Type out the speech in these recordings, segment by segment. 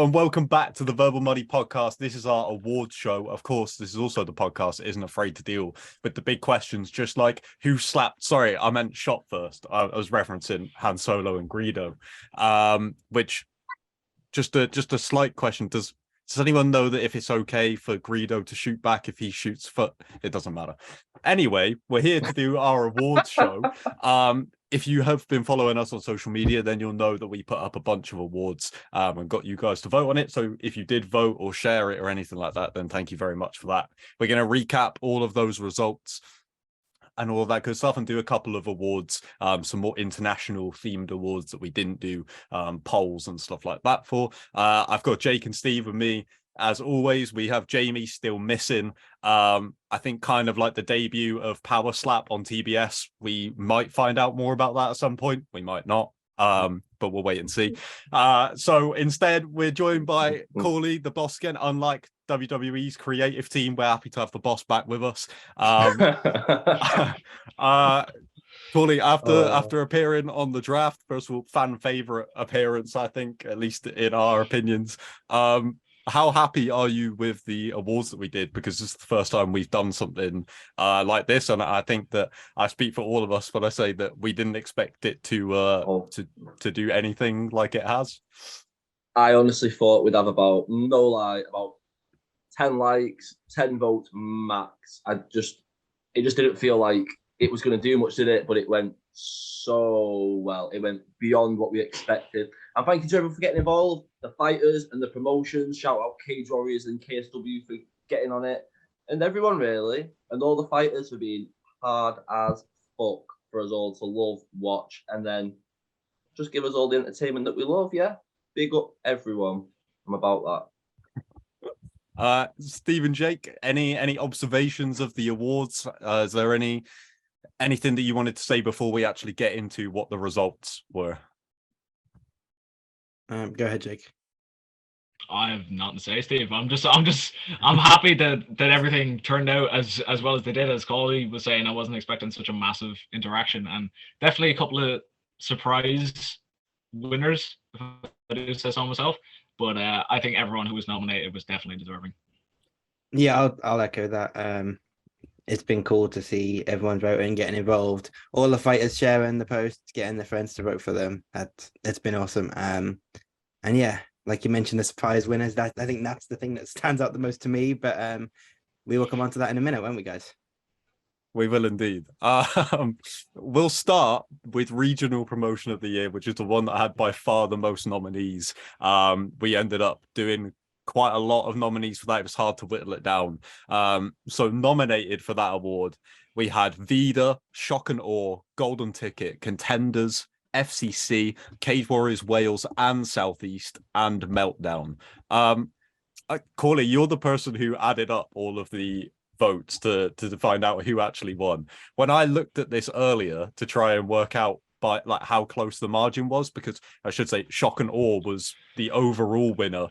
and welcome back to the Verbal Money podcast. This is our awards show. Of course, this is also the podcast that isn't afraid to deal with the big questions, just like who slapped. Sorry, I meant shot first. I was referencing Han Solo and Greedo, which just a slight question. Does anyone know that if it's okay for Greedo to shoot back if he shoots foot? It doesn't matter. Anyway, we're here to do our awards show. If you have been following us on social media, then you'll know that we put up a bunch of awards and got you guys to vote on it. So if you did vote or share it or anything like that, then thank you very much for that. We're going to recap all of those results and all of that good stuff and do a couple of awards, some more international themed awards that we didn't do, polls and stuff like that for. I've got Jake and Steve with me. As always, we have Jamie still missing. I think kind of like the debut of Power Slap on TBS. We might find out more about that at some point. We might not. But we'll wait and see. So instead, we're joined by Corley, the boss again. Unlike WWE's creative team, we're happy to have the boss back with us. Corley, after appearing on the draft, first of all, fan favorite appearance, I think, at least in our opinions. How happy are you with the awards that we did? Because this is the first time we've done something like this, and I think that I speak for all of us when I say that we didn't expect it to do anything like it has. I honestly thought we'd have about 10 likes, 10 votes max. It just didn't feel like it was going to do much, did it? But it went so well. It went beyond what we expected. And thank you to everyone for getting involved, the fighters and the promotions. Shout out Cage Warriors and KSW for getting on it. And everyone, really. And all the fighters for being hard as fuck for us all to love, watch, and then just give us all the entertainment that we love, yeah? Big up everyone. I'm about that. Steve and Jake, any observations of the awards? Is there anything that you wanted to say before we actually get into what the results were? Go ahead, Jake. I have nothing to say, Steve. I'm happy that everything turned out as well as they did. As Coley was saying, I wasn't expecting such a massive interaction, and definitely a couple of surprise winners, if I do say so myself. But I think everyone who was nominated was definitely deserving. Yeah, I'll echo that. It's been cool to see everyone voting, getting involved, all the fighters sharing the posts, getting their friends to vote for them. It's been awesome. And yeah, like you mentioned, the surprise winners. I think that's the thing that stands out the most to me. But we will come on to that in a minute, won't we, guys? We will indeed. We'll start with regional promotion of the year, which is the one that had by far the most nominees. We ended up doing quite a lot of nominees for that. It was hard to whittle it down. So nominated for that award, we had Vida, Shock and Awe, Golden Ticket, Contenders, FCC, Cage Warriors Wales and Southeast, and Meltdown. Corley, you're the person who added up all of the votes to find out who actually won. When I looked at this earlier to try and work out by like how close the margin was, because I should say Shock and Awe was the overall winner,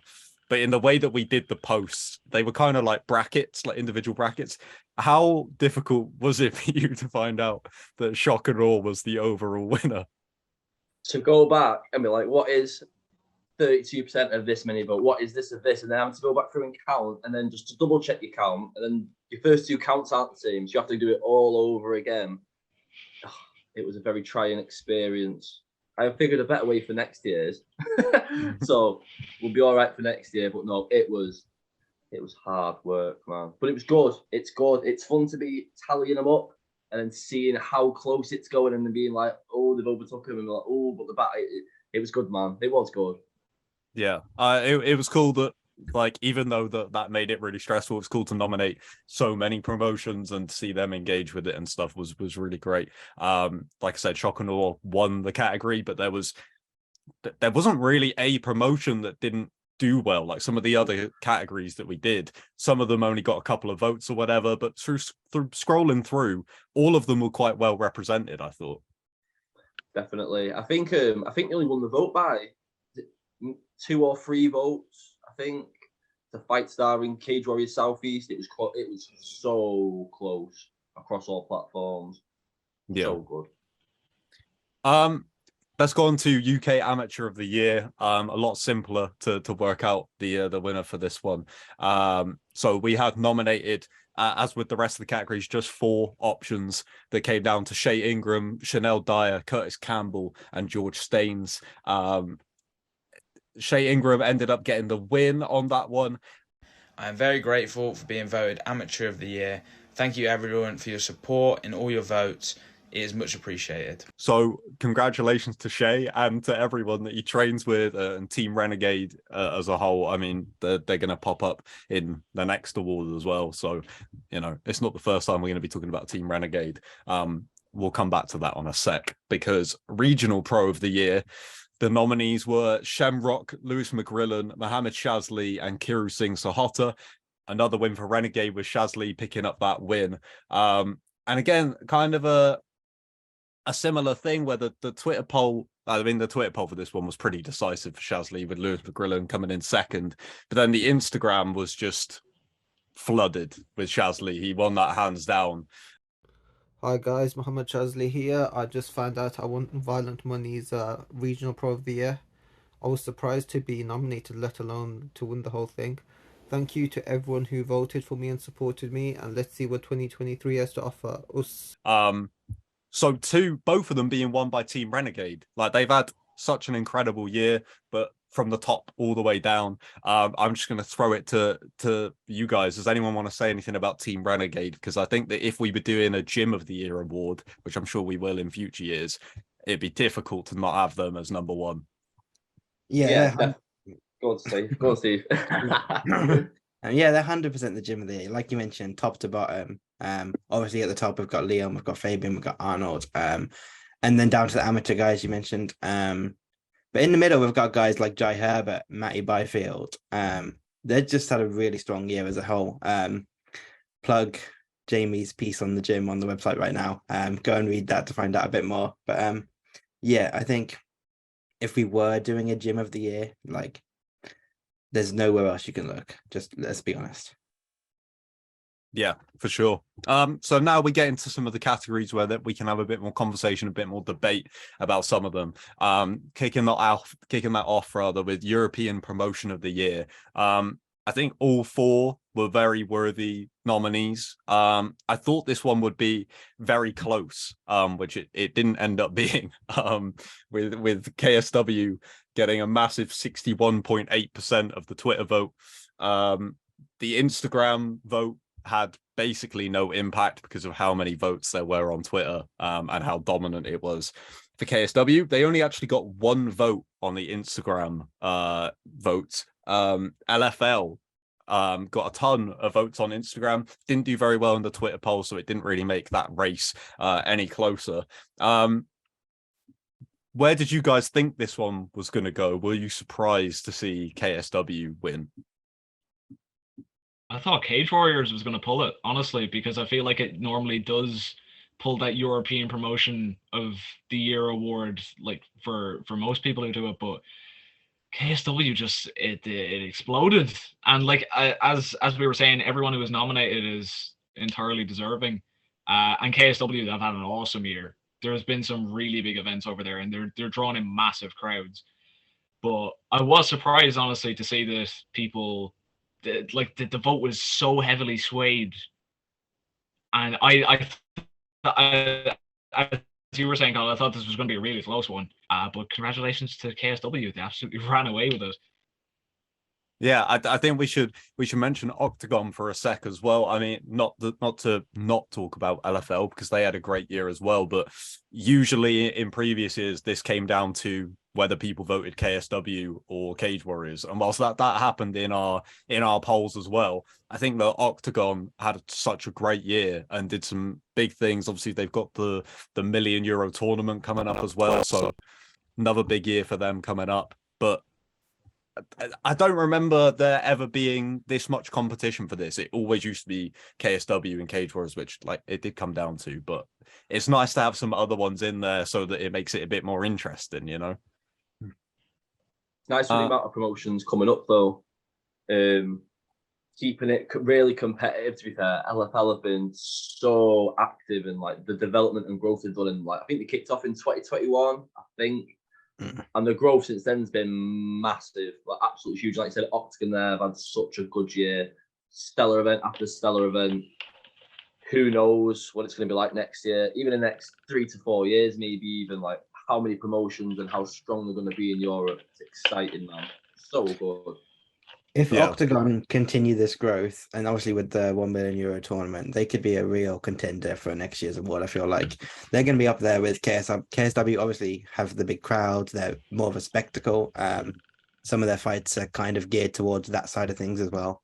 but in the way that we did the posts, they were kind of like brackets, like individual brackets. How difficult was it for you to find out that Shock and Awe was the overall winner? To go back and be like, what is 32% of this many vote? What is this of this? And then I have to go back through and count, and then just to double check your count, and then your first two counts aren't the same, so you have to do it all over again. It was a very trying experience. I have figured a better way for next year's, so we'll be all right for next year. But no, it was hard work, man. But it was good. It's good. It's fun to be tallying them up and then seeing how close it's going, and then being like, oh, they've overtook him, and like, oh, but the bat. It was good, man. It was good. Yeah, it was cool that, like, even though that made it really stressful, it's cool to nominate so many promotions and to see them engage with it and stuff was really great. Like I said, Shock and Awe won the category, but there wasn't really a promotion that didn't do well. Like some of the other categories that we did, some of them only got a couple of votes or whatever, but through scrolling through, all of them were quite well represented, I thought. Definitely. I think they only won the vote by 2 or 3 votes. I think the fight star in Cage Warriors Southeast, it was so close across all platforms. Yeah. So good. Let's go on to UK Amateur of the Year. A lot simpler to work out the winner for this one. So we had nominated, as with the rest of the categories, just 4 options that came down to Shay Ingram, Chanel Dyer, Curtis Campbell, and George Staines. Shay Ingram ended up getting the win on that one. I am very grateful for being voted Amateur of the Year. Thank you everyone for your support and all your votes. It is much appreciated. So congratulations to Shay and to everyone that he trains with, and Team Renegade as a whole. I mean, they're going to pop up in the next award as well. So, you know, it's not the first time we're going to be talking about Team Renegade. We'll come back to that on a sec, because Regional Pro of the Year, the nominees were Shamrock, Lewis McGrillen, Mohammed Shazli, and Kiru Singh Sahota. Another win for Renegade with Shazli picking up that win. And again, kind of a similar thing where the Twitter poll, the Twitter poll for this one was pretty decisive for Shazli, with Lewis McGrillen coming in second. But then the Instagram was just flooded with Shazli. He won that hands down. Hi guys, Mohammed Shazli here. I just found out I won Violent Money's Regional Pro of the Year. I was surprised to be nominated, let alone to win the whole thing. Thank you to everyone who voted for me and supported me, and let's see what 2023 has to offer us. So both of them being won by Team Renegade. Like, they've had such an incredible year, but from the top all the way down. I'm just going to throw it to you guys. Does anyone want to say anything about Team Renegade? Because I think that if we were doing a Gym of the Year award, which I'm sure we will in future years, it'd be difficult to not have them as number one. Yeah. Go on, Steve. Go on, Steve. Yeah, they're 100% the Gym of the Year. Like you mentioned, top to bottom. Obviously at the top we've got Leon, we've got Fabian, we've got Arnold, and then down to the amateur guys you mentioned. But in the middle we've got guys like Jai Herbert, Matty Byfield. They just had a really strong year as a whole. Plug Jamie's piece on the gym on the website right now. Go and read that to find out a bit more. But yeah, I think if we were doing a Gym of the Year, like, there's nowhere else you can look. Just let's be honest. Yeah, for sure. So now we get into some of the categories where that we can have a bit more conversation, a bit more debate about some of them. Kicking that off rather with European Promotion of the Year. I think all 4 were very worthy nominees. I thought this one would be very close, which it didn't end up being, with KSW getting a massive 61.8% of the Twitter vote. The Instagram vote had basically no impact because of how many votes there were on Twitter, and how dominant it was. For KSW, they only actually got 1 vote on the Instagram votes. LFL got a ton of votes on Instagram, didn't do very well in the Twitter poll, so it didn't really make that race any closer. Where did you guys think this one was going to go? Were you surprised to see KSW win? I thought Cage Warriors was going to pull it, honestly, because I feel like it normally does pull that European Promotion of the Year award, like for most people who do it. But KSW just it exploded, and like as we were saying, everyone who was nominated is entirely deserving. And KSW have had an awesome year. There's been some really big events over there, and they're drawing in massive crowds. But I was surprised, honestly, to see that people. The vote was so heavily swayed, and I as you were saying, Colin, I thought this was going to be a really close one. But congratulations to KSW; they absolutely ran away with it. Yeah, I think we should mention Octagon for a sec as well. I mean, not to not talk about LFL because they had a great year as well, but usually in previous years this came down to whether people voted KSW or Cage Warriors. And whilst that happened in our polls as well, I think that Octagon had such a great year and did some big things. Obviously, they've got the €1 million tournament coming up as well, so another big year for them coming up. But I don't remember there ever being this much competition for this. It always used to be KSW and Cage Warriors, which like it did come down to, but it's nice to have some other ones in there so that it makes it a bit more interesting, you know? Nice for the amount of promotions coming up though. Keeping it really competitive, to be fair. LFL have been so active in like the development and growth they've done in, like, I think they kicked off in 2021, I think. And the growth since then has been massive, like absolutely huge. Like I said, Octagon there have had such a good year. Stellar event after stellar event. Who knows what it's going to be like next year, even in the next 3 to 4 years, maybe even like how many promotions and how strong they're going to be in Europe. It's exciting, man. So good. If Yeah. Octagon continue this growth, and obviously with the €1 million tournament, they could be a real contender for next year's award. I feel like they're going to be up there with KSW. KSW obviously have the big crowds; they're more of a spectacle. Some of their fights are kind of geared towards that side of things as well.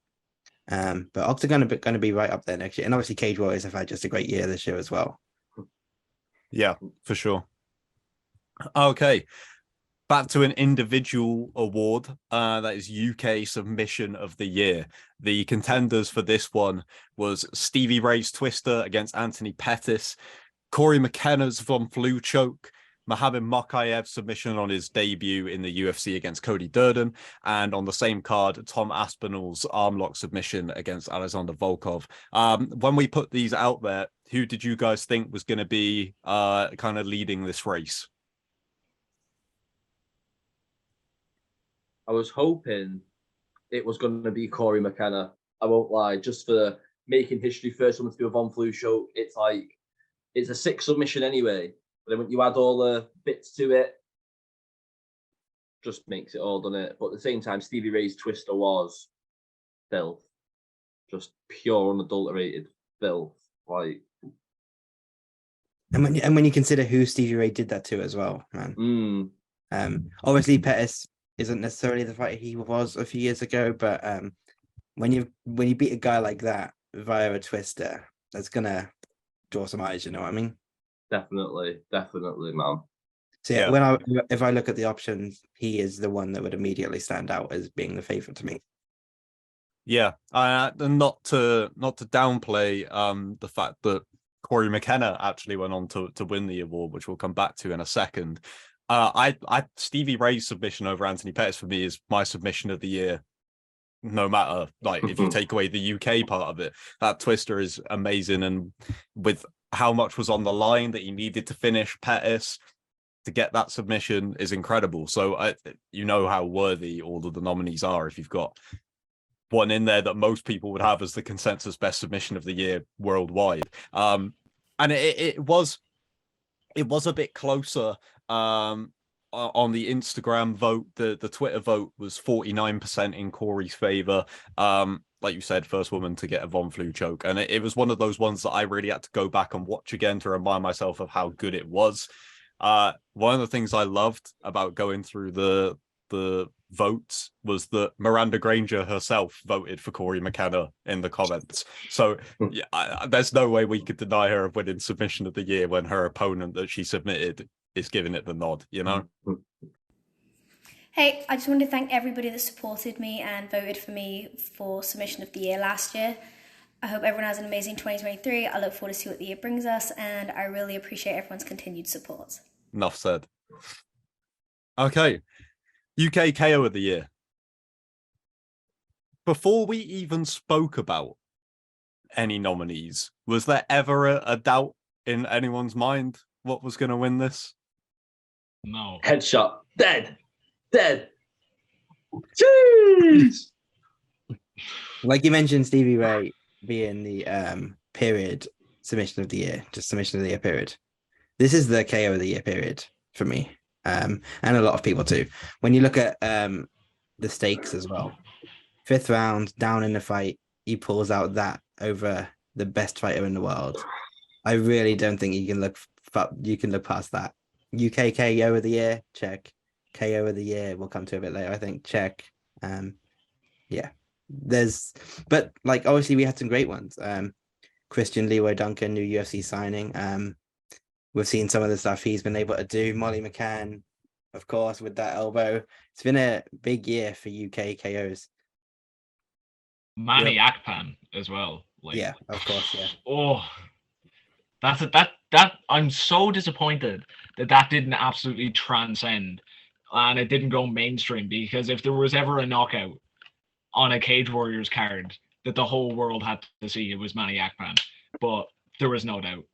But Octagon are going to be right up there next year, and obviously Cage Warriors have had just a great year this year as well. Yeah, for sure. Okay. Back to an individual award, that is UK Submission of the Year. The contenders for this one was Stevie Ray's Twister against Anthony Pettis, Corey McKenna's Von Flue choke, Mohamed Mokaev's submission on his debut in the UFC against Cody Durden, and on the same card, Tom Aspinall's armlock submission against Alexander Volkov. When we put these out there, who did you guys think was going to be kind of leading this race? I was hoping it was going to be Corey McKenna. I won't lie, just for making history, first one to do a Von Flue show. It's like, it's a 6 submission anyway. But then when you add all the bits to it, just makes it all, doesn't it? But at the same time, Stevie Ray's Twister was filth. Just pure unadulterated filth. Like, And when you consider who Stevie Ray did that to as well, man. Obviously Pettis isn't necessarily the fighter he was a few years ago, but when you beat a guy like that via a twister, that's gonna draw some eyes. You know what I mean? definitely, man. So yeah, if I look at the options, he is the one that would immediately stand out as being the favorite to me. Yeah, and not to downplay the fact that Corey McKenna actually went on to win the award, which we'll come back to in a second. Stevie Ray's submission over Anthony Pettis for me is my submission of the year. No matter, like, if you take away the UK part of it, that twister is amazing, and with how much was on the line that he needed to finish Pettis to get that submission is incredible. So you know how worthy all of the nominees are if you've got one in there that most people would have as the consensus best submission of the year worldwide. And it was a bit closer. On the Instagram vote, the Twitter vote was 49% in Corey's favor. Like you said, first woman to get a Von Flue choke, and it was one of those ones that I really had to go back and watch again to remind myself of how good it was. One of the things I loved about going through the votes was that Miranda Granger herself voted for Corey McKenna in the comments. So yeah, there's no way we could deny her of winning submission of the year when her opponent that she submitted is giving it the nod, you know? Hey, I just wanted to thank everybody that supported me and voted for me for submission of the year last year. I hope everyone has an amazing 2023. I look forward to see what the year brings us, and I really appreciate everyone's continued support. Enough said. Okay, UK KO of the year. Before we even spoke about any nominees, was there ever a doubt in anyone's mind what was going to win this? No. Headshot. Dead. Jeez. Like you mentioned, Stevie Ray being the period submission of the year, just submission of the year period. This is the KO of the year period for me, and a lot of people too. When you look at the stakes as well, 5th round, down in the fight, he pulls out that over the best fighter in the world. I really don't think you can look past that. UK KO of the year, check. KO of the year, we'll come to a bit later, I think, check. Yeah, but like obviously we had some great ones. Christian Leroy Duncan, new UFC signing. We've seen some of the stuff he's been able to do. Molly McCann, of course, with that elbow. It's been a big year for UK KOs. Manny Akpan as well. Like, yeah, of course, yeah. Oh, that I'm so disappointed that didn't absolutely transcend and it didn't go mainstream, because if there was ever a knockout on a Cage Warriors card that the whole world had to see, it was Manny Akpan. But there was no doubt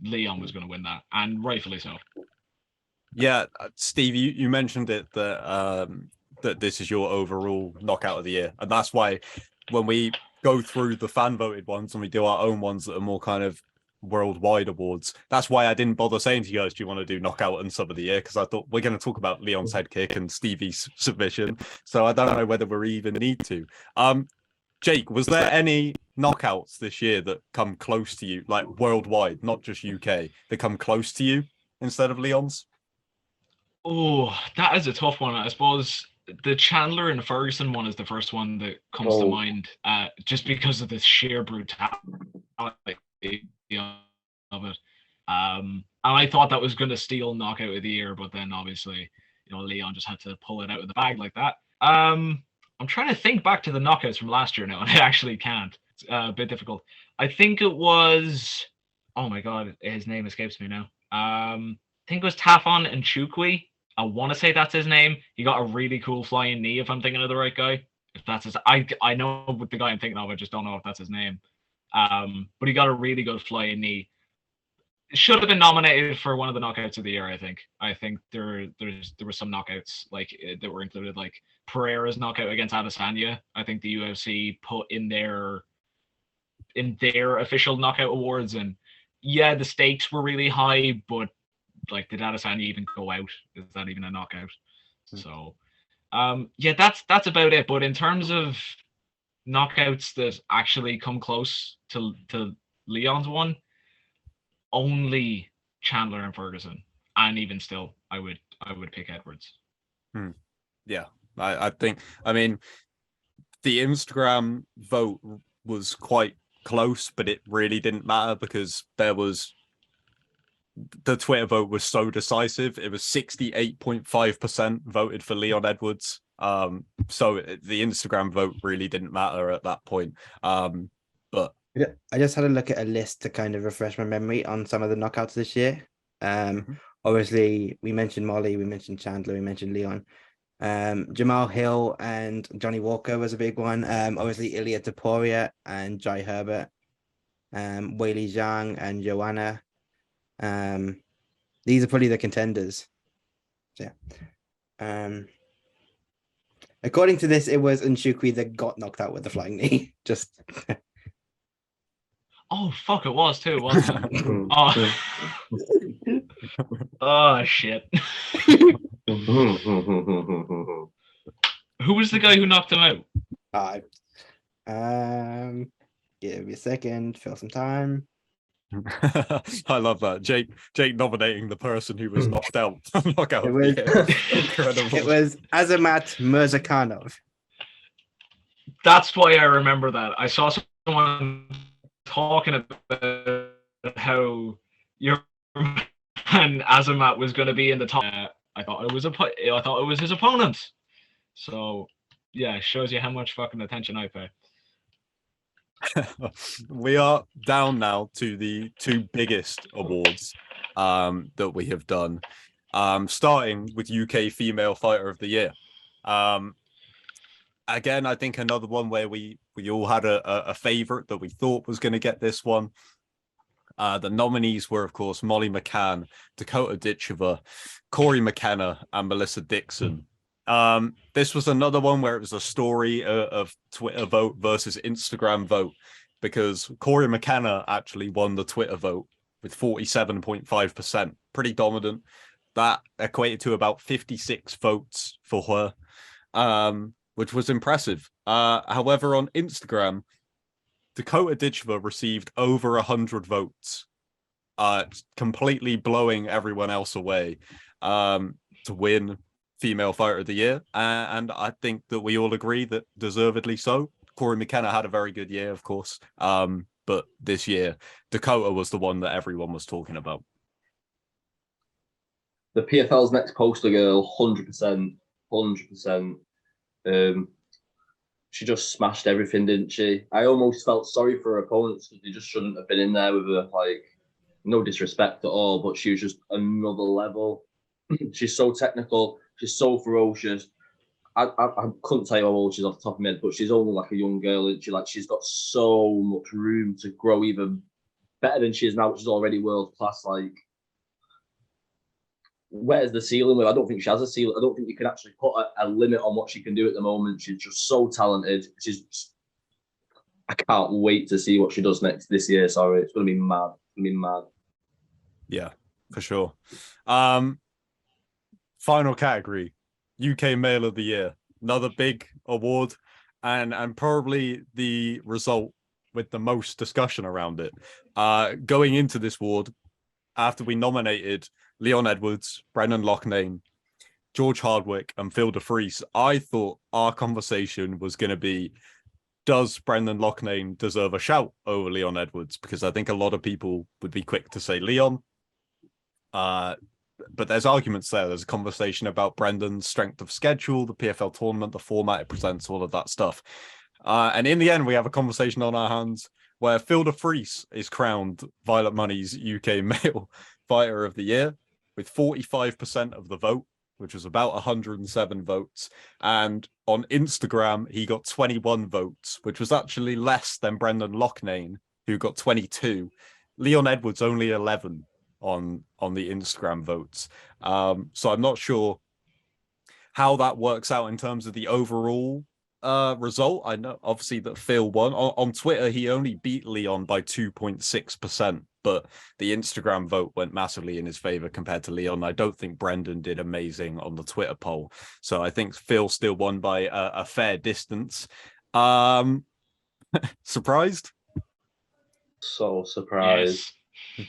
Leon was going to win that, and rightfully so. Yeah, Steve, you mentioned it that that this is your overall knockout of the year, and that's why when we go through the fan voted ones and we do our own ones that are more kind of worldwide awards, that's why I didn't bother saying to you guys, do you want to do knockout and sub of the year? Because I thought we're going to talk about Leon's head kick and Stevie's submission, so I don't know whether we even need to. Jake, was there any knockouts this year that come close to you, like worldwide, not just UK, that come close to you instead of Leon's? Oh, that is a tough one. I suppose the Chandler and Ferguson one is the first one that comes to mind, just because of the sheer brutality of it. And I thought that was going to steal knockout of the year, but then obviously, Leon just had to pull it out of the bag like that. I'm trying to think back to the knockouts from last year now, and I actually can't. It's a bit difficult. I think it was. Oh my god, his name escapes me now. I think it was Tafon and Chukwi. I want to say that's his name. He got a really cool flying knee, if I'm thinking of the right guy. If that's his, I know what the guy I'm thinking of. I just don't know if that's his name. But he got a really good flying knee. Should have been nominated for one of the knockouts of the year. I think there were some knockouts like that were included, like Pereira's knockout against Adesanya. I think the UFC put in their official knockout awards, and yeah, the stakes were really high, but like, did Adesanya even go out? Is that even a knockout? So, yeah, that's about it. But in terms of knockouts that actually come close to Leon's one, only Chandler and Ferguson, and even still, I would pick Edwards. Yeah, I think. I mean, the Instagram vote was quite close, but it really didn't matter because the Twitter vote was so decisive. It was 68.5% voted for Leon Edwards. So the Instagram vote really didn't matter at that point. But I just had a look at a list to kind of refresh my memory on some of the knockouts this year. Obviously, we mentioned Molly, we mentioned Chandler, we mentioned Leon. Jamal Hill and Johnny Walker was a big one. Obviously, Ilya Taporia and Jai Herbert. Weili Zhang and Joanna. These are probably the contenders. So, yeah. According to this, it was Nshukwi that got knocked out with the flying knee. Just. Oh fuck! It was too, wasn't it? Oh. Oh shit! Who was the guy who knocked him out? Give me a second. Fill some time. I love that. Jake nominating the person who was knocked out. Knockout. It was, incredible. It was Azamat Mirzakhanov. That's why I remember that. I saw someone talking about how your man Azamat was going to be in the top. I thought it was his opponent. So yeah, it shows you how much fucking attention I pay. We are down now to the two biggest awards that we have done, starting with UK Female Fighter of the Year. Again, I think another one where we all had a favorite that we thought was going to get this one. The nominees were, of course, Molly McCann, Dakota Ditcheva, Corey McKenna, and Melissa Dixon. This was another one where it was a story of Twitter vote versus Instagram vote, because Corey McKenna actually won the Twitter vote with 47.5%, pretty dominant. That equated to about 56 votes for her, which was impressive. However, on Instagram, Dakota Ditcheva received over 100 votes, completely blowing everyone else away to win Female Fighter of the Year, and I think that we all agree that deservedly so. Corey McKenna had a very good year, of course, but this year Dakota was the one that everyone was talking about. The PFL's next poster girl, 100%. She just smashed everything, didn't she? I almost felt sorry for her opponents because they just shouldn't have been in there with her. Like, no disrespect at all, but she was just another level. She's so technical. She's so ferocious. I couldn't tell you how old she's off the top of my head, but she's only like a young girl, and she's got so much room to grow even better than she is now, which is already world class. Like, where's the ceiling with? I don't think she has a ceiling. I don't think you can actually put a limit on what she can do at the moment. She's just so talented. I can't wait to see what she does this year. Sorry, it's going to be mad. It's going to be mad. Yeah, for sure. Final category, UK Male of the Year. Another big award, and probably the result with the most discussion around it. Going into this award, after we nominated Leon Edwards, Brendan Loughnane, George Hardwick, and Phil de Vries, I thought our conversation was going to be, does Brendan Loughnane deserve a shout over Leon Edwards? Because I think a lot of people would be quick to say Leon. But there's arguments there. There's a conversation about Brendan's strength of schedule, the PFL tournament, the format it presents, all of that stuff. And in the end, we have a conversation on our hands where Phil de Vries is crowned Violet Money's UK Male Fighter of the Year with 45% of the vote, which was about 107 votes. And on Instagram, he got 21 votes, which was actually less than Brendan Loughnane, who got 22. Leon Edwards only 11 on the Instagram votes. So I'm not sure how that works out in terms of the overall result. I know obviously that Phil won. On Twitter, he only beat Leon by 2.6%, but the Instagram vote went massively in his favor compared to Leon. I don't think Brendan did amazing on the Twitter poll. So I think Phil still won by a fair distance. Surprised? So surprised.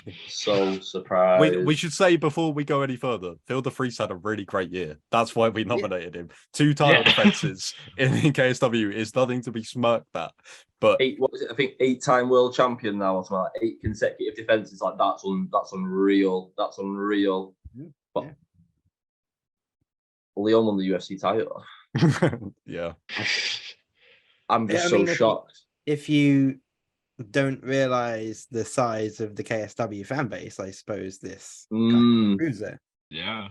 Yes. So surprised. We should say before we go any further, Phil de Vries had a really great year. That's why we nominated him. 2 title defenses in KSW is nothing to be smirked at. But what was it? I think 8-time world champion now, or something like 8 consecutive defenses. Like that's unreal. That's unreal. But Leon won the UFC title. Yeah. I'm just so shocked. If you don't realize the size of the KSW fan base, I suppose this kind of proves it. Yeah,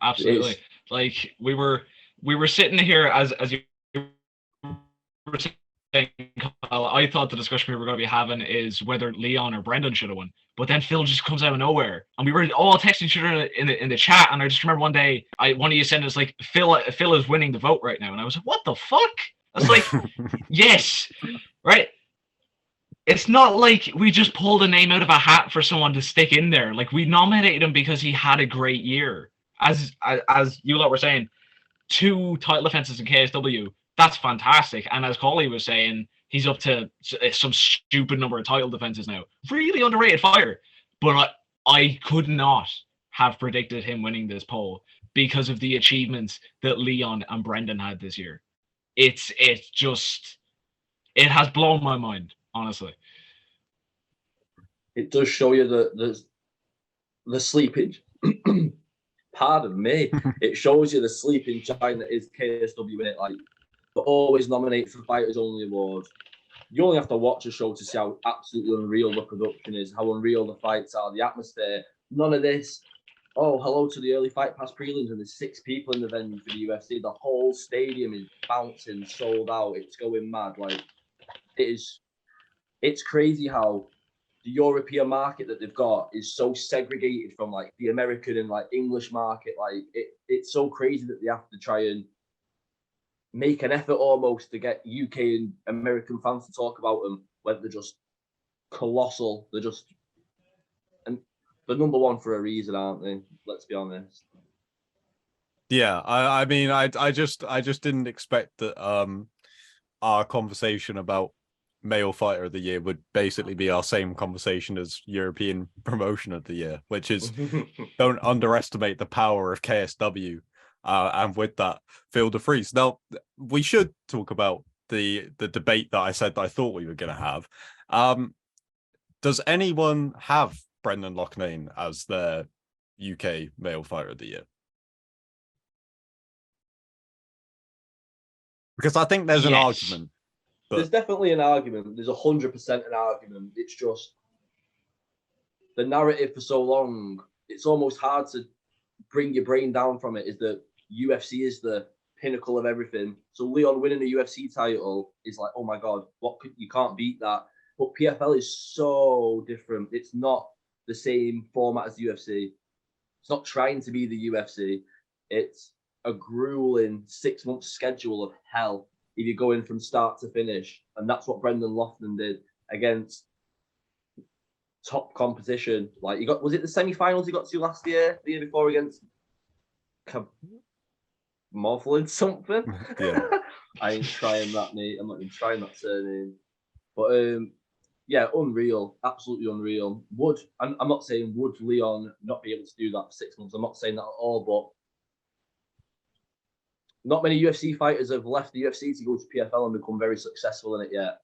absolutely. Like we were sitting here as you were saying, Kyle, I thought the discussion we were going to be having is whether Leon or Brendan should have won, but then Phil just comes out of nowhere, and we were all texting each other in the chat, and I just remember one day one of you sent us like Phil is winning the vote right now, and I was like, what the fuck? I was like, yes, right. It's not like we just pulled a name out of a hat for someone to stick in there. Like we nominated him because he had a great year. As you lot were saying, 2 title defenses in KSW, that's fantastic. And as Coley was saying, he's up to some stupid number of title defenses now. Really underrated fighter. But I could not have predicted him winning this poll because of the achievements that Leon and Brendan had this year. It has blown my mind. Honestly, it does show you the sleeping. Pardon me. It shows you the sleeping giant that is KSW in it. Like, but always nominate for Fighters Only Awards. You only have to watch a show to see how absolutely unreal the production is, how unreal the fights are, the atmosphere. None of this. Oh, hello to the early fight pass prelims, and there's 6 people in the venue for the UFC. The whole stadium is bouncing, sold out. It's going mad. Like it is. It's crazy how the European market that they've got is so segregated from like the American and like English market. Like it's so crazy that they have to try and make an effort almost to get UK and American fans to talk about them, whether they're just colossal. They're number one for a reason, aren't they? Let's be honest. Yeah, I mean, I just didn't expect that our conversation about Male Fighter of the Year would basically be our same conversation as European Promotion of the Year, which is don't underestimate the power of KSW. And with that, Phil de Vries. Now, we should talk about the debate that I said that I thought we were going to have. Does anyone have Brendan Loughnane as their UK Male Fighter of the Year? Because I think there's an argument. But there's definitely an argument. There's 100% an argument. It's just the narrative for so long. It's almost hard to bring your brain down from it. Is that UFC is the pinnacle of everything. So Leon winning a UFC title is like, oh my god, you can't beat that. But PFL is so different. It's not the same format as the UFC. It's not trying to be the UFC. It's a grueling 6-month schedule of hell if you go in from start to finish. And that's what Brendan Loughnane did against top competition. Like, was it the semi-finals he got to last year, the year before against Morphlin something? Yeah. I ain't trying that, mate. I'm not even trying that surname. But yeah, unreal, absolutely unreal. I'm not saying would Leon not be able to do that for 6 months. I'm not saying that at all, but not many UFC fighters have left the UFC to go to PFL and become very successful in it yet.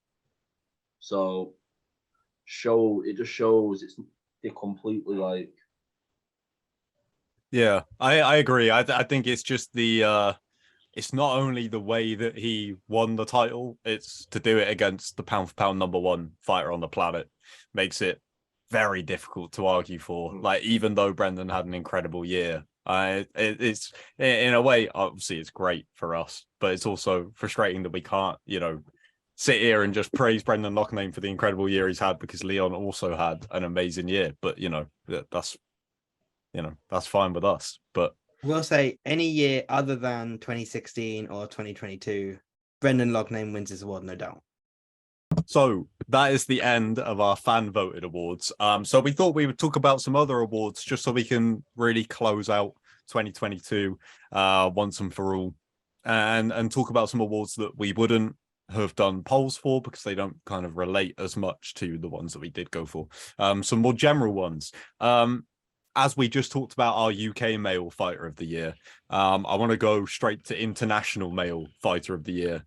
So it just shows they're completely like. Yeah, I agree. I think it's just it's not only the way that he won the title, it's to do it against the pound for pound number one fighter on the planet. Makes it very difficult to argue for. Like, even though Brendan had an incredible year, it's in a way, obviously it's great for us, but it's also frustrating that we can't, sit here and just praise Brendan Loughnane for the incredible year he's had, because Leon also had an amazing year. But that's fine with us. But we'll say any year other than 2016 or 2022, Brendan Loughnane wins this award, no doubt. So that is the end of our fan voted awards. So we thought we would talk about some other awards just so we can really close out 2022 once and for all, and talk about some awards that we wouldn't have done polls for because they don't kind of relate as much to the ones that we did go for. Some more general ones. As we just talked about our UK male fighter of the year, I want to go straight to international male fighter of the year.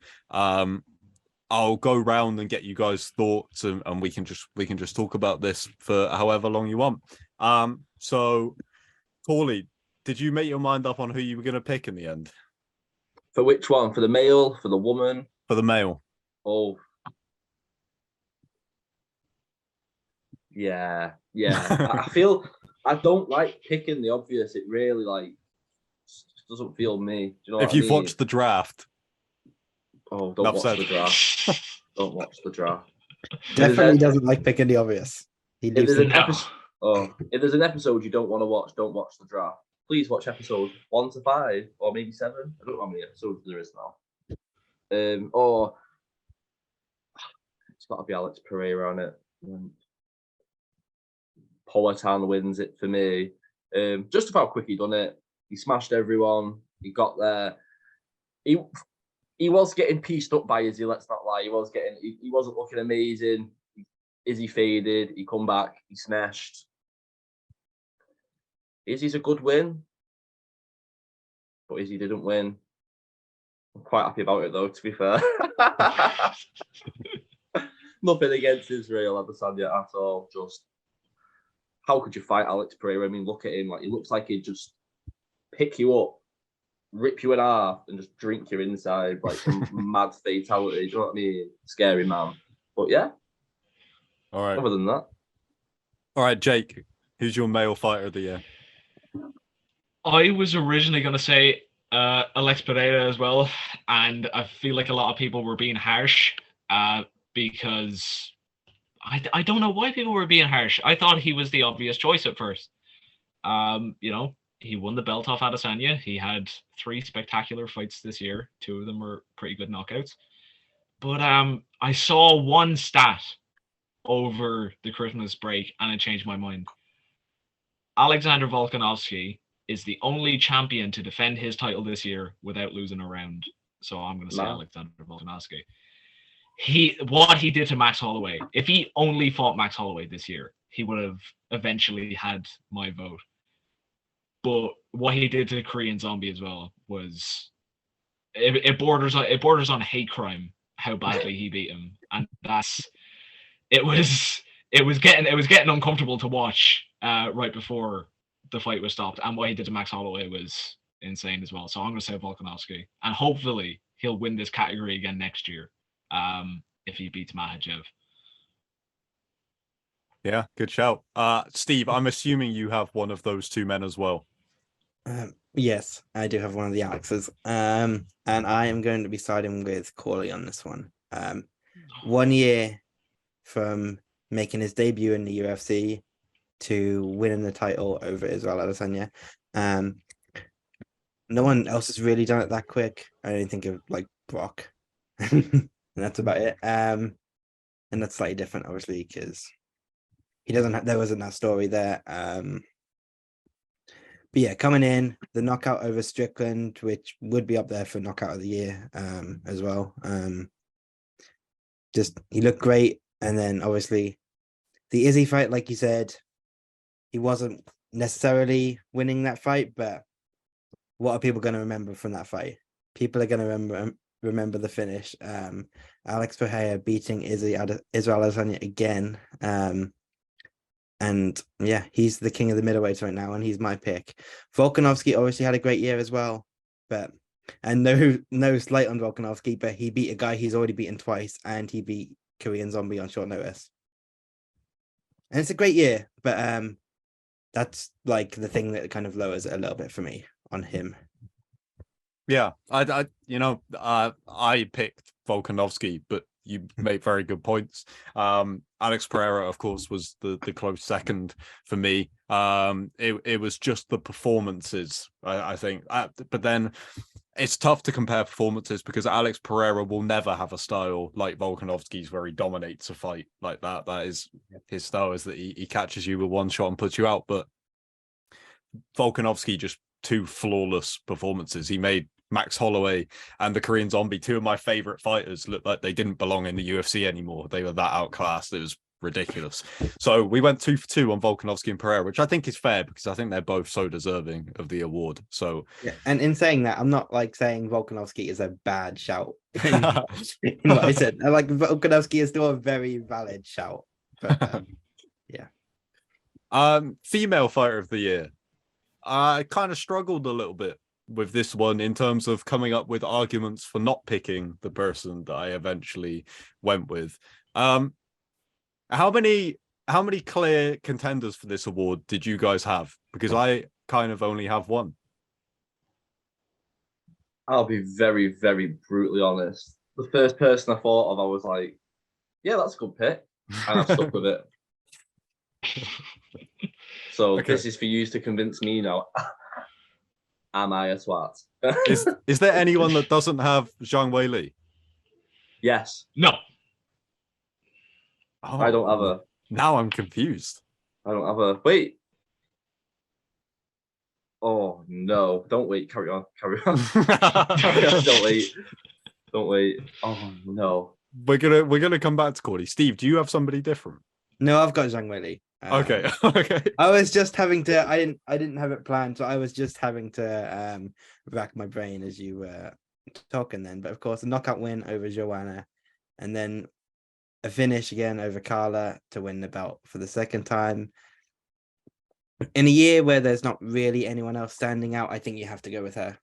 I'll go round and get you guys' thoughts, and we can just talk about this for however long you want. So, Paulie, did you make your mind up on who you were going to pick in the end? For which one? For the male? For the woman? For the male. Oh. Yeah. I feel I don't like picking the obvious. It really doesn't feel me. Do you know if you've watched the draft. Oh, don't watch the draft. Don't watch the draft. Definitely doesn't like picking the obvious. If there's an episode you don't want to watch, don't watch the draft. Please watch episodes 1 to 5 or maybe 7. I don't know how many episodes there is now. Or it's got to be Alex Pereira on it. Poatan wins it for me. Just about quick he done it. He smashed everyone. He got there. He was getting pieced up by Izzy, let's not lie. He wasn't looking amazing. Izzy faded. He come back. He smashed. Izzy's a good win. But Izzy didn't win. I'm quite happy about it, though, to be fair. Nothing against Israel Adesanya at all. Just, how could you fight Alex Pereira? I mean, look at him. Like, he looks like he'd just pick you up, rip you in half, and just drink your inside, like some mad fatality. Do you know what I mean? Scary man. But yeah. All right. Other than that. All right, Jake, who's your male fighter of the year? I was originally going to say Alex Pereira as well, and I feel like a lot of people were being harsh because I don't know why people were being harsh. I thought he was the obvious choice at first. He won the belt off Adesanya. He had 3 spectacular fights this year. 2 of them were pretty good knockouts. But I saw one stat over the Christmas break and it changed my mind. Alexander Volkanovski is the only champion to defend his title this year without losing a round. So I'm going to say Alexander Volkanovski. What he did to Max Holloway, if he only fought Max Holloway this year, he would have eventually had my vote. But what he did to Korean Zombie as well was it borders on hate crime how badly he beat him, and it was getting uncomfortable to watch right before the fight was stopped, and what he did to Max Holloway was insane as well. So I'm going to say Volkanovski, and hopefully he'll win this category again next year if he beats Makhachev. Yeah, good shout. Steve, I'm assuming you have one of those 2 men as well. Yes, I do have one of the Alexes. And I am going to be siding with Corley on this one. 1 year from making his debut in the UFC, to winning the title over Israel Adesanya. No one else has really done it that quick. I only think of like Brock, and that's about it. And that's slightly different, obviously, because he doesn't. There wasn't that story there. But yeah, coming in the knockout over Strickland, which would be up there for knockout of the year, as well. Just he looked great, and then obviously the Izzy fight, like you said, he wasn't necessarily winning that fight, but what are people going to remember from that fight? People are going to remember the finish. Alex Pereira beating Israel Adesanya again. And yeah, he's the king of the middleweights right now, and he's my pick. Volkanovski obviously had a great year as well, and no slight on Volkanovski, but he beat a guy he's already beaten twice, and he beat Korean Zombie on short notice. And it's a great year, but that's like the thing that kind of lowers it a little bit for me on him. Yeah, I picked Volkanovski, but you made very good points. Alex Pereira, of course, was the close second for me. It was just the performances, I think. But then it's tough to compare performances because Alex Pereira will never have a style like Volkanovski's where he dominates a fight like that. That is his style, is that he catches you with one shot and puts you out. But Volkanovski, just two flawless performances. He made Max Holloway and the Korean Zombie, two of my favorite fighters, look like they didn't belong in the UFC anymore. They were that outclassed. It was ridiculous. So we went 2 for 2 on Volkanovski and Pereira, which I think is fair because I think they're both so deserving of the award. So yeah, and in saying that, I'm not like saying Volkanovski is a bad shout. In what I said, like Volkanovski is still a very valid shout. But yeah. Female fighter of the year. I kind of struggled a little bit with this one in terms of coming up with arguments for not picking the person that I eventually went with. How many clear contenders for this award did you guys have? Because I kind of only have one. I'll be very, very brutally honest. The first person I thought of, I was like, yeah, that's a good pick. And I've stuck with it. So okay. This is for you to convince me now. Am I a twat? Is there anyone that doesn't have Zhang Weili? Yes. No. Oh, I don't have her. Now I'm confused. I don't have her. Wait. Oh no! Don't wait. Carry on. Carry on. Carry on. Don't wait. Don't wait. Oh no. We're gonna come back to Cordy. Steve, do you have somebody different? No, I've got Zhang Weili. Okay. Okay. I was just having to. I didn't have it planned, so I was just having to rack my brain as you were talking. Then, but of course, a knockout win over Joanna, and then a finish again over Carla to win the belt for the second time. In a year where there's not really anyone else standing out, I think you have to go with her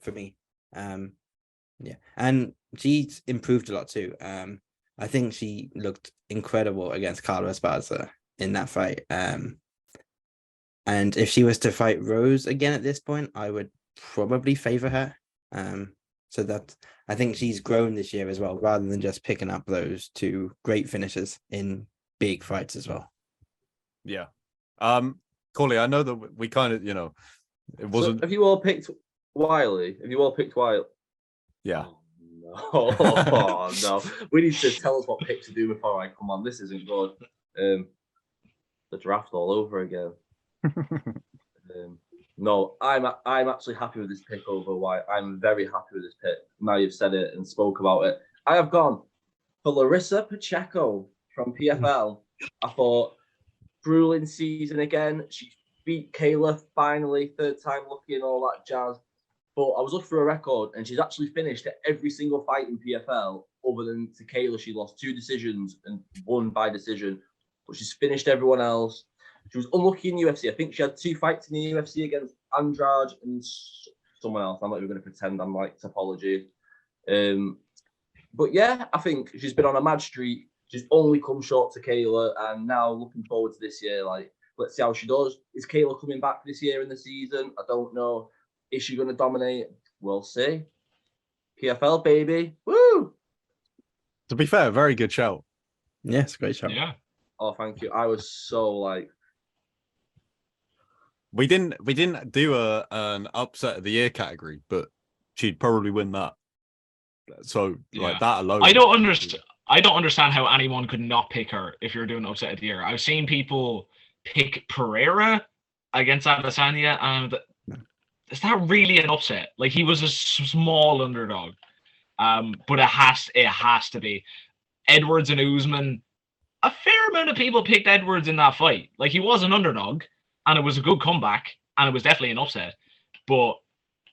for me. Yeah, and she's improved a lot too. I think she looked incredible against Carla Esparza in that fight. And if she was to fight Rose again at this point, I would probably favor her. So that I think she's grown this year as well, rather than just picking up those two great finishes in big fights as well. Yeah. Corley, I know that we kind of, it wasn't. So have you all picked Wiley? Have you all picked Wiley? Yeah. Oh, no. Oh, no. We need to tell us what pick to do before I come on. This isn't good. The draft all over again. No, I'm actually happy with this pick over White. I'm very happy with this pick. Now you've said it and spoke about it. I have gone for Larissa Pacheco from PFL. I thought, grueling season again. She beat Kayla finally, third time lucky and all that jazz. But I was looking for a record, and she's actually finished at every single fight in PFL, other than to Kayla. She lost 2 decisions and won by decision, but she's finished everyone else. She was unlucky in UFC. I think she had 2 fights in the UFC against Andrade and someone else. I'm not even going to pretend I'm like topology. But yeah, I think she's been on a mad streak. She's only come short to Kayla, and now looking forward to this year. Like, let's see how she does. Is Kayla coming back this year in the season? I don't know. Is she going to dominate? We'll see. PFL, baby. Woo! To be fair, very good shout. Yes, great shout. Yeah. Oh, thank you. I was so like, We didn't do an upset of the year category, but she'd probably win that. So like that alone. I don't understand how anyone could not pick her if you're doing upset of the year. I've seen people pick Pereira against Adesanya, and is that really an upset? Like, he was a small underdog. But it has to be Edwards and Usman. A fair amount of people picked Edwards in that fight. Like, he was an underdog, and it was a good comeback, and it was definitely an upset. But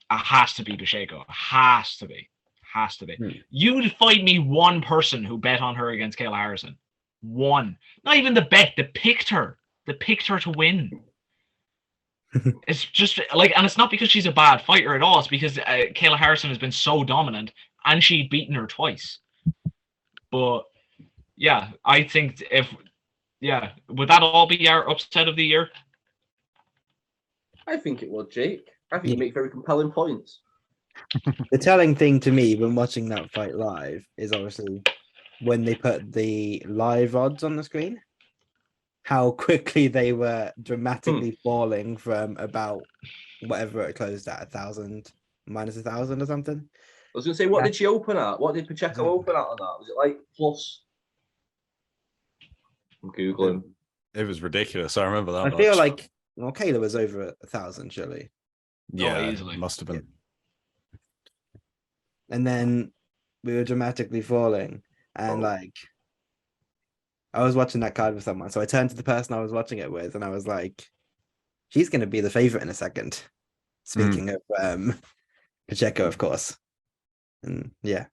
it has to be Pacheco. Has to be. You'd find me one person who bet on her against Kayla Harrison. One. Not even the bet. They picked her. They picked her to win. It's just like, and it's not because she's a bad fighter at all. It's because Kayla Harrison has been so dominant, and she'd beaten her twice. But yeah, I think would that all be our upset of the year? I think it would, Jake. I think you make very compelling points. The telling thing to me when watching that fight live is obviously when they put the live odds on the screen, how quickly they were dramatically falling from about whatever it closed at, 1,000 minus 1,000 or something. I was going to say, what did she open at? What did Pacheco open at on that? Was it like plus? I'm Googling. It was ridiculous. I remember that. I feel like, well, Kayla was over 1,000, surely. Yeah, easily. Must have been. And then we were dramatically falling. And like, I was watching that card with someone. So I turned to the person I was watching it with, and I was like, she's going to be the favorite in a second. Speaking of Pacheco, of course. And yeah.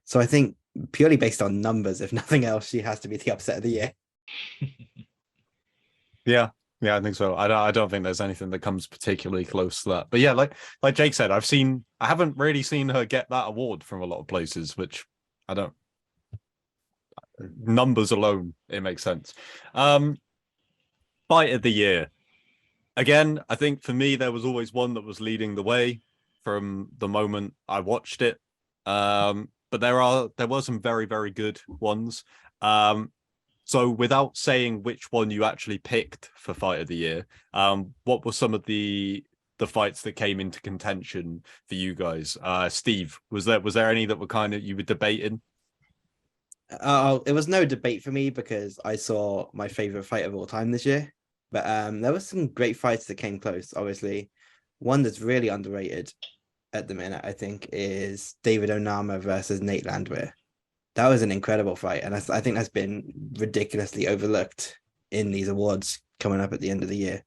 So I think purely based on numbers, if nothing else, she has to be the upset of the year. Yeah, I think so. I don't think there's anything that comes particularly close to that. But yeah, like Jake said, I haven't really seen her get that award from a lot of places, which I don't. Numbers alone, it makes sense. Fight of the year. Again, I think for me, there was always one that was leading the way from the moment I watched it. But there were some very, very good ones. So without saying which one you actually picked for fight of the year, what were some of the fights that came into contention for you guys? Steve, was there any that were kind of you were debating? It was no debate for me because I saw my favorite fight of all time this year. But there were some great fights that came close. Obviously, one that's really underrated at the minute, I think, is David Onama versus Nate Landwehr. That was an incredible fight, and I think that's been ridiculously overlooked in these awards coming up at the end of the year.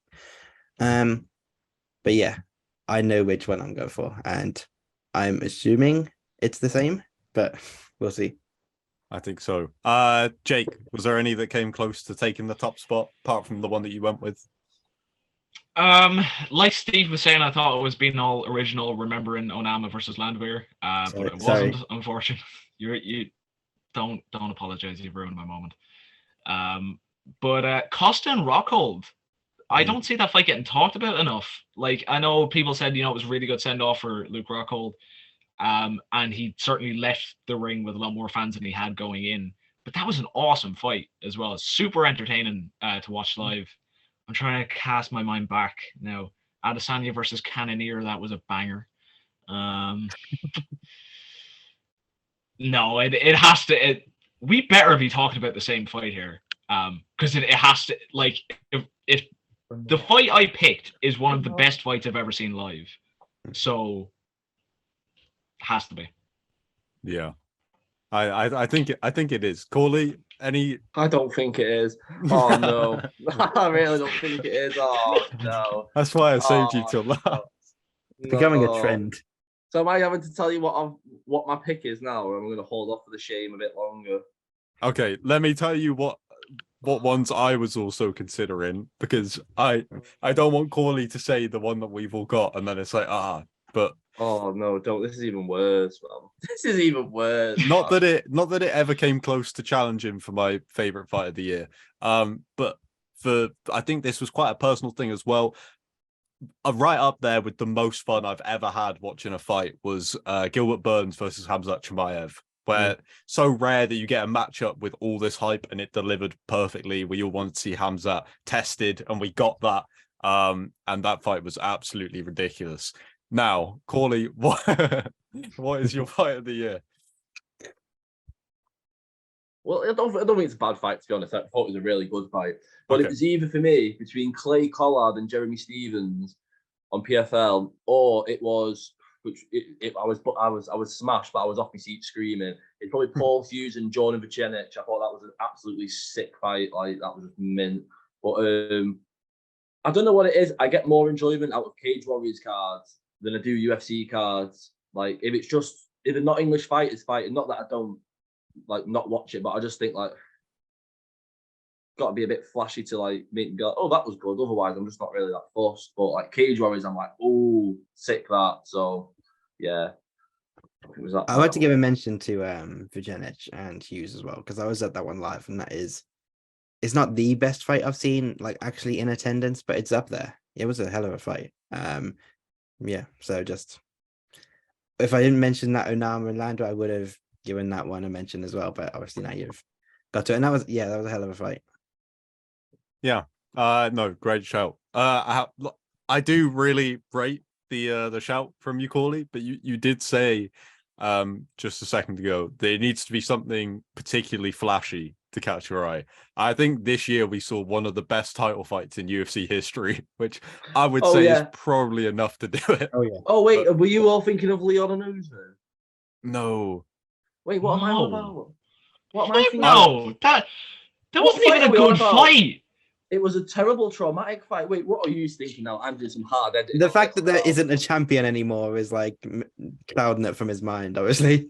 But yeah, I know which one I'm going for, and I'm assuming it's the same, but we'll see. I think so. Jake, was there any that came close to taking the top spot, apart from the one that you went with? Like Steve was saying, I thought it was being all original, remembering Onama versus Landwehr, but it wasn't, unfortunately. You don't apologize. You've ruined my moment. But Costa and Rockhold, I don't see that fight getting talked about enough. Like, I know people said, it was a really good send off for Luke Rockhold, and he certainly left the ring with a lot more fans than he had going in. But that was an awesome fight as well. Super entertaining to watch live. I'm trying to cast my mind back now. Adesanya versus Cannonier, that was a banger. No, it has to. We better be talking about the same fight here, because it has to. Like, if the fight I picked is one of the best fights I've ever seen live, so it has to be. Yeah, I think it is. Corley, any? I don't think it is. Oh no, I really don't think it is. Oh no. That's why I saved you till last. No. Becoming a trend. So am I having to tell you what my pick is now, or am I going to hold off for the shame a bit longer? Okay, let me tell you what ones I was also considering, because I don't want Corley to say the one that we've all got, and then it's like but oh no, don't. This is even worse, man. This is even worse. Not that it ever came close to challenging for my favorite fight of the year. But I think this was quite a personal thing as well. Right up there with the most fun I've ever had watching a fight was Gilbert Burns versus Khamzat Chimaev, where so rare that you get a matchup with all this hype and it delivered perfectly. We all wanted to see Khamzat tested, and we got that. And that fight was absolutely ridiculous. Now, Corley, what is your fight of the year? Well, I don't think it's a bad fight, to be honest. I thought it was a really good fight. But Okay. it was either for me between Clay Collard and Jeremy Stevens on PFL, or it was I was smashed, but I was off my seat screaming. It's probably Paul Hughes and Jordan Vucenic. I thought that was an absolutely sick fight. Like, that was just mint. But I don't know what it is. I get more enjoyment out of Cage Warriors cards than I do UFC cards. Like, if they're not English fighters fighting, not that I don't like not watch it, but I just think like got to be a bit flashy to like make me go, oh, that was good. Otherwise, I'm just not really that fussed. But like Cage Warriors, I'm like, oh, sick that. So yeah, it was that. I'd like to give a mention to Vucenic and Hughes as well, because I was at that one live, and it's not the best fight I've seen, like actually in attendance, but it's up there. It was a hell of a fight. Yeah. So just if I didn't mention that Onama and Lando, I would have given that one a mention as well. But obviously now you've got to, and that was a hell of a fight. Yeah. No, great shout. I do really rate the shout from you, Corley, but you did say just a second ago there needs to be something particularly flashy to catch your eye. I think this year we saw one of the best title fights in UFC history, which I would say is probably enough to do it. Oh yeah. Oh wait, were you all thinking of Leon and Usman? No. Wait, what am I on about? What am I thinking? No, that wasn't even a good fight. It was a terrible, traumatic fight. Wait, what are you thinking now? I'm doing some hard editing. The fact that there isn't a champion anymore is like clouding it from his mind, obviously.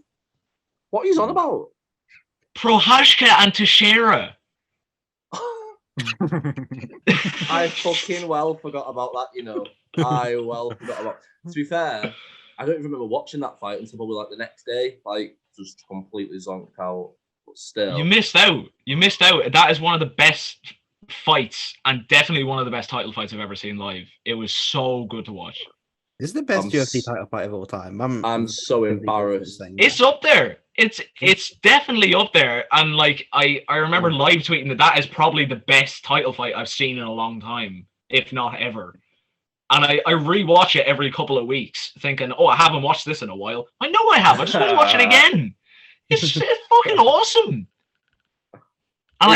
What are you on about? Prohashka and Teixeira. I fucking well forgot about that, you know. I well forgot about. To be fair, I don't even remember watching that fight until probably like the next day. Like, just completely zonked out. But still, you missed out. That is one of the best fights, and definitely one of the best title fights I've ever seen live. It was so good to watch. This is the best UFC title fight of all time. I'm so embarrassed. It's up there. It's definitely up there. And like I remember live tweeting that is probably the best title fight I've seen in a long time, if not ever. And I rewatch it every couple of weeks, thinking, oh, I haven't watched this in a while. I know I have. I just want to watch it again. It's fucking awesome. And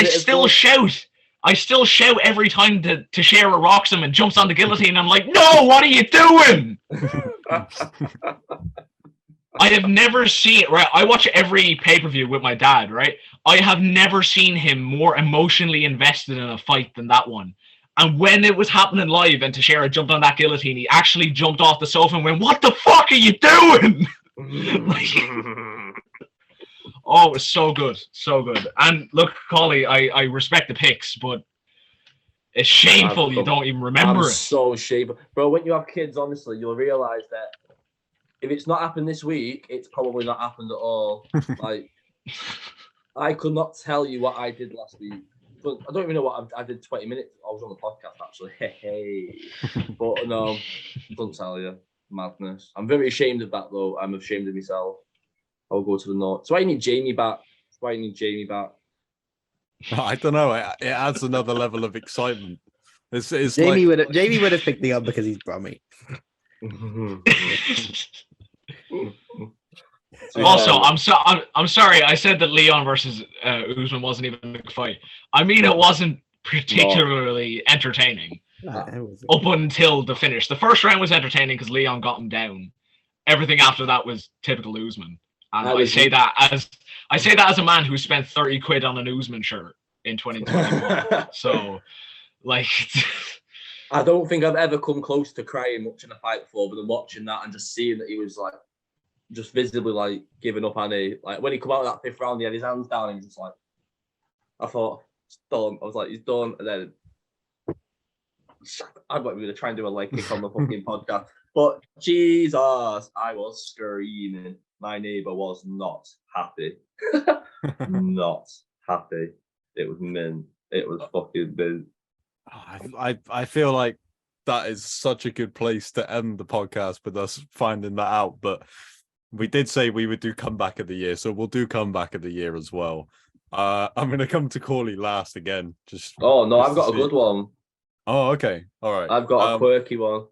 I still shout every time Teixeira rocks him and jumps on the guillotine. I'm like, no, what are you doing? I have never seen, right? I watch every pay-per-view with my dad, right? I have never seen him more emotionally invested in a fight than that one. And when it was happening live and Teixeira jumped on that guillotine, he actually jumped off the sofa and went, what the fuck are you doing? Oh, it was so good. So good. And look, Collie, I respect the picks, but it's shameful you don't even remember it. So shameful. Bro, when you have kids, honestly, you'll realise that if it's not happened this week, it's probably not happened at all. Like, I could not tell you what I did last week. But I don't even know what I did 20 minutes. I was on the podcast, actually. Hey. But no, don't tell you. Madness. I'm very ashamed of that, though. I'm ashamed of myself. I'll go to the north. So I need Jamie back. I don't know. It adds another level of excitement. It's Jamie would have picked the up because he's Brummy. Also, I'm sorry. I said that Leon versus Usman wasn't even a fight. I mean, it wasn't particularly entertaining up until the finish. The first round was entertaining because Leon got him down. Everything after that was typical Usman. And I say that as a man who spent 30 quid on an Usman shirt in 2021. So, like, I don't think I've ever come close to crying watching a fight before, but then watching that and just seeing that he was like, just visibly like giving up on it. Like when he come out of that fifth round, he had his hands down and he was just like, I thought, it's done. I was like, he's done. And then I'm not going to try and do a leg kick on the fucking podcast. But Jesus, I was screaming. My neighbour was not happy. Not happy. It was mint. It was fucking mint. I feel like that is such a good place to end the podcast with us finding that out. But we did say we would do comeback of the year, so we'll do comeback of the year as well. I'm going to come to Corley last again. I've got a good one. Oh, okay. All right. I've got a quirky one.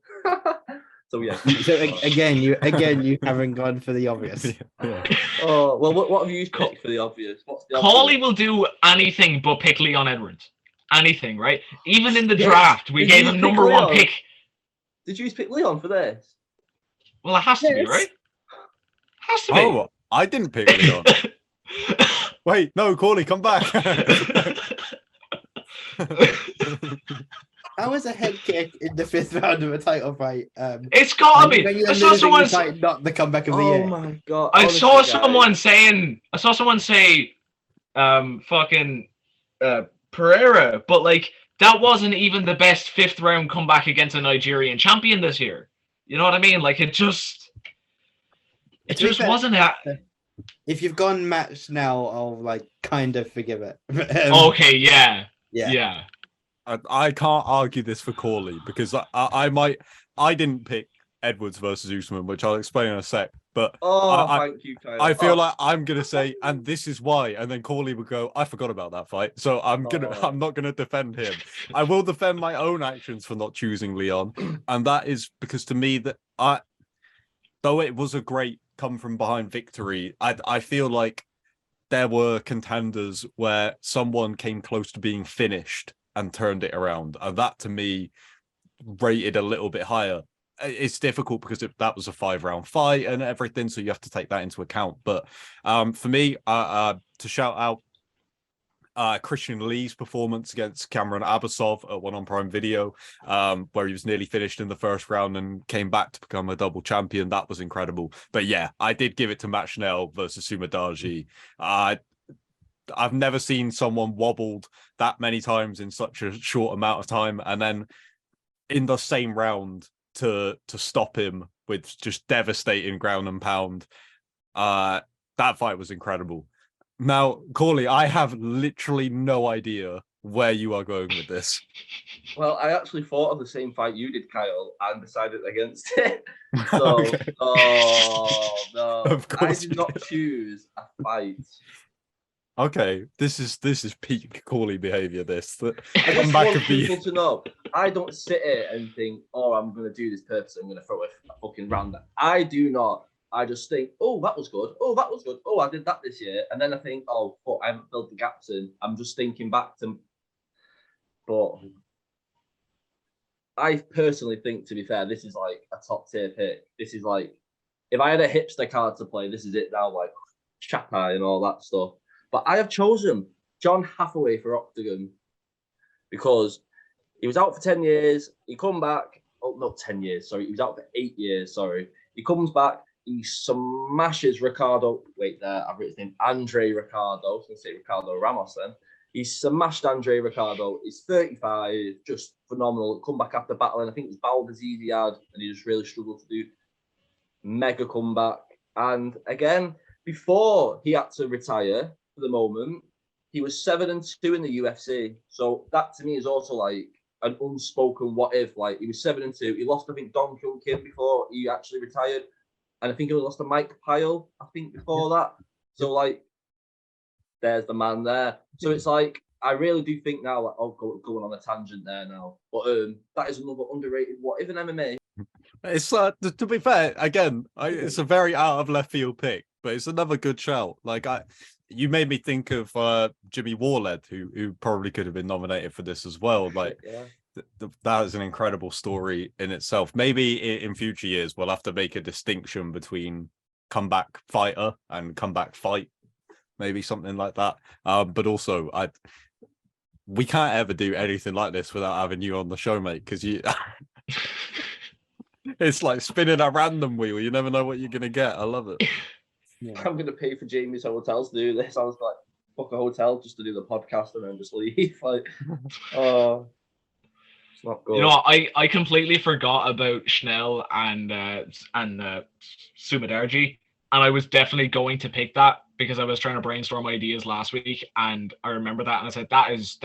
So yeah. So again, you haven't gone for the obvious. Yeah. Oh well, what have you picked for the obvious? What's the Coley obvious? will do anything but pick Leon Edwards. Anything, right? Even in the Yes. draft, we Did gave you him pick number one Leon? pick. Did you pick Leon for this? Well, it has to be, Yes. right? Has to be. Oh, I didn't pick Leon. Wait, no, Corley, come back. How was a head kick in the 5th round of a title fight? It's gotta be. when you're I saw losing someone. the fight, not the comeback of the Oh year. my god! I honestly, saw guys. someone saying. I saw someone say, fucking, Pereira, but like that wasn't even the best 5th round comeback against a Nigerian champion this year. You know what I mean? Like it just wasn't that. If you've gone match now, I'll like kind of forgive it. Okay, yeah. I can't argue this for Corley because I didn't pick Edwards versus Usman, which I'll explain in a sec. But thank you, Kyle. I feel like I'm gonna say, and this is why, and then Corley would go, I forgot about that fight, so I'm not gonna defend him. I will defend my own actions for not choosing Leon, and that is because to me that though it was a great come from behind victory, I feel like there were contenders where someone came close to being finished and turned it around, and that to me rated a little bit higher. It's difficult because that was a 5-round fight and everything, so you have to take that into account. But for me, to shout out Christian Lee's performance against Cameron Abasov at One on Prime Video, where he was nearly finished in the 1st round and came back to become a double champion. That was incredible. But yeah, I did give it to Matt Schnell versus Sumadaji. I've never seen someone wobbled that many times in such a short amount of time, and then in the same round to stop him with just devastating ground and pound. That fight was incredible. Now, Corley, I have literally no idea where you are going with this. Well, I actually thought of the same fight you did, Kyle, and decided against it. So, Okay. Oh no, Of I course did you not did. choose a fight. Okay, this is peak Corley behavior. This I come just back want of the people to know. I don't sit here and think, "Oh, I'm going to do this purpose. I'm going to throw a fucking random." I do not. I just think, "Oh, that was good. Oh, that was good. Oh, I did that this year," and then I think, "Oh, fuck, I haven't filled the gaps in." I'm just thinking back to. But I personally think, to be fair, this is like a top tier pick. This is like, if I had a hipster card to play, this is it now, like Chapai and all that stuff. But I have chosen John Hathaway for Octagon because he was out for 10 years. He come back. Oh, not 10 years. Sorry. He was out for 8 years. Sorry. He comes back. He smashes Ricardo. Wait, there. I've written his name. Andre Ricardo. I was going to say Ricardo Ramos then. He smashed Andre Ricardo. He's 35. Just phenomenal. Come back after battle. And I think it was battle disease he had. And he just really struggled to do. Mega comeback. And again, before he had to retire, for the moment, he was 7-2 in the UFC. So that to me is also like an unspoken what if. Like he was 7-2. He lost, I think, Don Kyung Kim before he actually retired, and I think he lost to Mike Pyle, I think, before that. So like, there's the man there. So it's like I really do think now, like, going on a tangent there now, but that is another underrated what if in MMA. It's to be fair, again, it's a very out of left field pick, but it's another good shout. Like you made me think of Jimmy Warled, who probably could have been nominated for this as well. Like Yeah. that is an incredible story in itself. Maybe in future years we'll have to make a distinction between comeback fighter and comeback fight, maybe something like that. But also we can't ever do anything like this without having you on the show, mate, because you. It's like spinning a random wheel. You never know what you're gonna get. I love it. Yeah. I'm gonna pay for Jamie's hotel to do this. I was like, book a hotel just to do the podcast and then just leave. Like, it's not good. You know, I completely forgot about Schnell and Sumadarji, and I was definitely going to pick that because I was trying to brainstorm ideas last week, and I remember that, and I said that is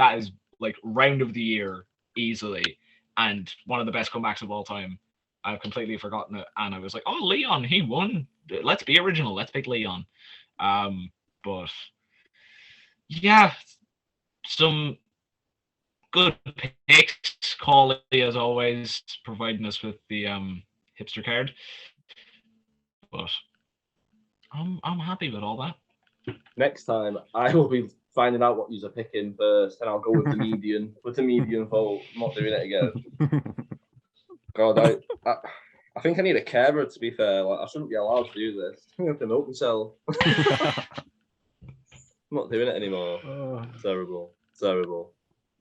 like round of the year easily, and one of the best comebacks of all time. I've completely forgotten it, and I was like, oh, Leon, he won. Let's be original. Let's pick Leon. But yeah, some good picks, Coley, as always, providing us with the hipster card. But I'm happy with all that. Next time, I will be finding out what you're picking first, and I'll go with the median. With the median vote, I'm not doing it again. God, I think I need a carer, to be fair. Like, I shouldn't be allowed to do this. I think I have to milk myself. I'm not doing it anymore. Terrible.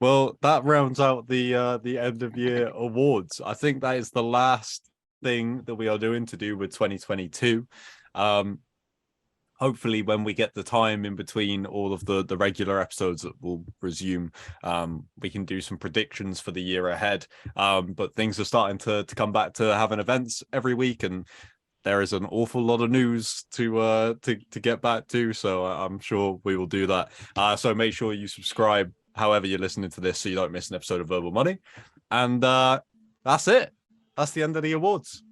Well, that rounds out the end of year awards. I think that is the last thing that we are doing to do with 2022. Hopefully when we get the time in between all of the regular episodes that will resume, we can do some predictions for the year ahead. But things are starting to come back to having events every week, and there is an awful lot of news to get back to. So I'm sure we will do that. So make sure you subscribe however you're listening to this so you don't miss an episode of Verbal Money. And that's it. That's the end of the awards.